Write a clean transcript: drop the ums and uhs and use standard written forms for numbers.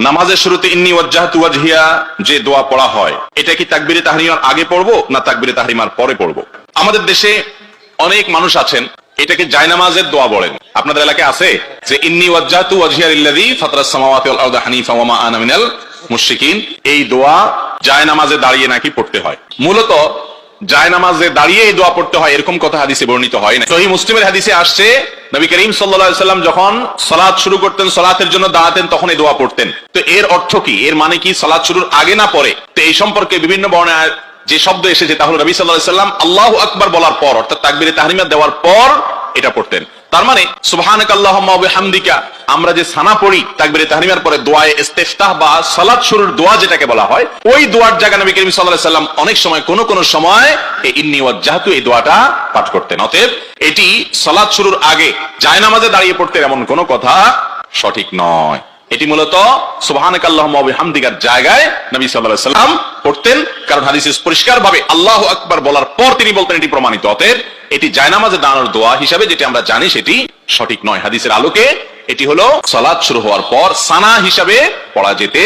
নামাজের শুরুতে ইন্নী ওয়াজ্জাহতু ওয়াজহিয়া যে দোয়া পড়া হয়, এটা কি তাকবীরে তাহরিমার আগে পড়বো না তাকবীরে তাহরিমার পরে পড়বো? আমাদের দেশে অনেক মানুষ আছেন এটাকে জায়নামাজের দোয়া বলেন। আপনাদের এলাকায় আছে যে ইন্নী ওয়াজ্জাহতু ওয়াজহিয়া লিল্লাযী ফাতারাস সামাওয়াতি ওয়াল আরদা হানিফা ওয়া মা আনা মিনাল মুশরিকিন, এই দোয়া জায়নামাজে দাঁড়িয়ে নাকি পড়তে হয়। মূলত জায়নামাজে দাঁড়িয়ে এই দোয়া পড়তে হয় এরকম কথা হাদিসে বর্ণিত হয় না। সহিহ মুসলিমের হাদিসে আসছে নবী করিম সাল্লাল্লাহু আলাইহি সাল্লাম যখন সালাত শুরু করতেন, সালাতের জন্য দাঁড়াতেন, তখন এই দোয়া পড়তেন। তো এর অর্থ কি? এর মানে কি সালাত শুরুর আগে না পরে? তো এই সম্পর্কে বিভিন্ন বর্ণনায় যে শব্দ এসেছে তা হলো নবী সাল্লাল্লাহু আলাইহি সাল্লাম আল্লাহু আকবার বলার পর, অর্থাৎ তাকবীরে তাহরিমা দেওয়ার পর এটা পড়তেন। তার মানে সুবহানাকাল্লাহুম্মা ওয়া বিহামদিকা আমরা যে সানা পড়ি তাকবীরে তাহরিমার পরে দোয়ায়ে ইস্তিফতাহ বা সালাত শুরুর দোয়া যেটাকে বলা হয়, ওই দোয়ার জায়গায় নবী করিম সাল্লাল্লাহু আলাইহি সাল্লাম অনেক সময় কোন সময় এই ইন্নী ওয়াজ্জাহতু এই দোয়াটা পাঠ করতেন। অতএব এটি সালাত শুরুর আগে জায়নামাজে দাঁড়িয়ে পড়তেন এমন কোনো কথা সঠিক নয়। এটি মূলত সুবহানাকাল্লাহুম্মা ওয়া বিহামদিকার জায়গায় নবী সাল্লাল্লাহু আলাইহি সাল্লাম পড়তেন, কারণ হাদিসে পরিষ্কারভাবে আল্লাহু আকবার বলার পর তিনি বলতেন, এটি প্রমাণিত। অতএব এটি জায়নামাজে দাঁড়ানোর দোয়া হিসাবে যেটি আমরা জানি সেটি সঠিক নয়। হাদিসের আলোকে এটি হলো সালাত শুরু হওয়ার পর সানা হিসাবে পড়া যেতে